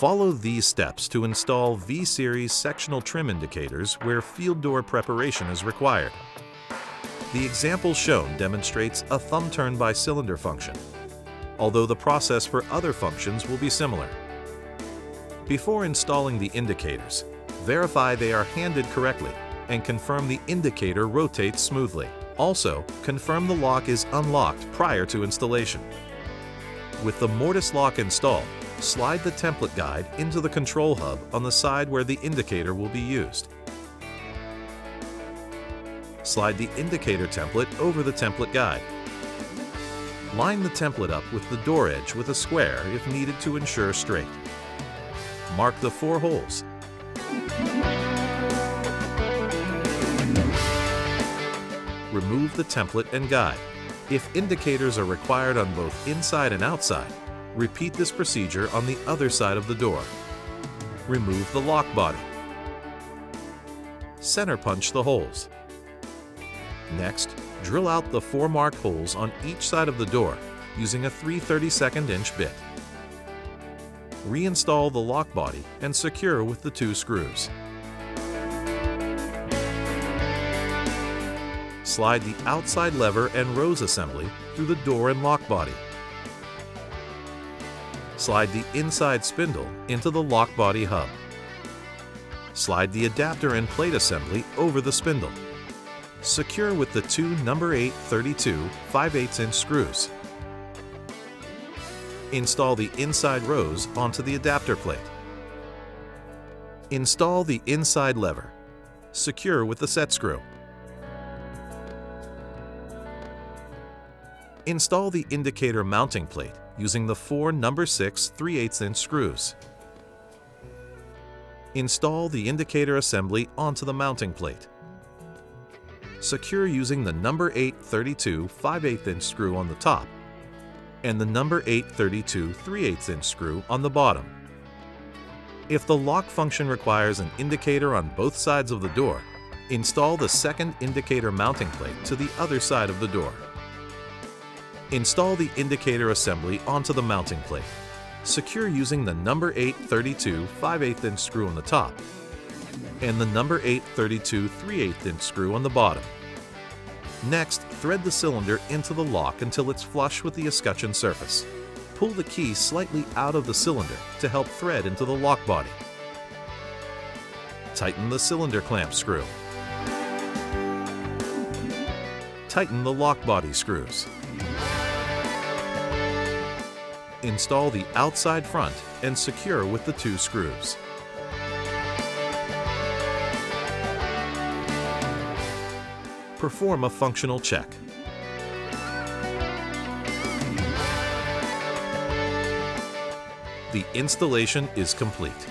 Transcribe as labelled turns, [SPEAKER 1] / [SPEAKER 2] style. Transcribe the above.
[SPEAKER 1] Follow these steps to install V-Series sectional trim indicators where field door preparation is required. The example shown demonstrates a thumb turn by cylinder function, although the process for other functions will be similar. Before installing the indicators, verify they are handed correctly and confirm the indicator rotates smoothly. Also, confirm the lock is unlocked prior to installation. With the mortise lock installed, slide the template guide into the control hub on the side where the indicator will be used. Slide the indicator template over the template guide. Line the template up with the door edge with a square if needed to ensure straight. Mark the 4 holes. Remove the template and guide. If indicators are required on both inside and outside, repeat this procedure on the other side of the door. Remove the lock body. Center punch the holes. Next, drill out the 4 marked holes on each side of the door using a 3/32 inch bit. Reinstall the lock body and secure with the 2 screws. Slide the outside lever and rose assembly through the door and lock body. Slide the inside spindle into the lock body hub. Slide the adapter and plate assembly over the spindle. Secure with the 2 number 8 32 5/8 inch screws. Install the inside rose onto the adapter plate. Install the inside lever. Secure with the set screw. Install the indicator mounting plate using the 4 number 6 3/8 inch screws. Install the indicator assembly onto the mounting plate. Secure using the number 8 32 5/8 inch screw on the top and the number 8 32 3/8 inch screw on the bottom. If the lock function requires an indicator on both sides of the door, install the second indicator mounting plate to the other side of the door. Install the indicator assembly onto the mounting plate. Secure using the number 8 32 5/8 inch screw on the top and the number 8 32 3/8 inch screw on the bottom. Next, thread the cylinder into the lock until it's flush with the escutcheon surface. Pull the key slightly out of the cylinder to help thread into the lock body. Tighten the cylinder clamp screw. Tighten the lock body screws. Install the outside front and secure with the 2 screws. Perform a functional check. The installation is complete.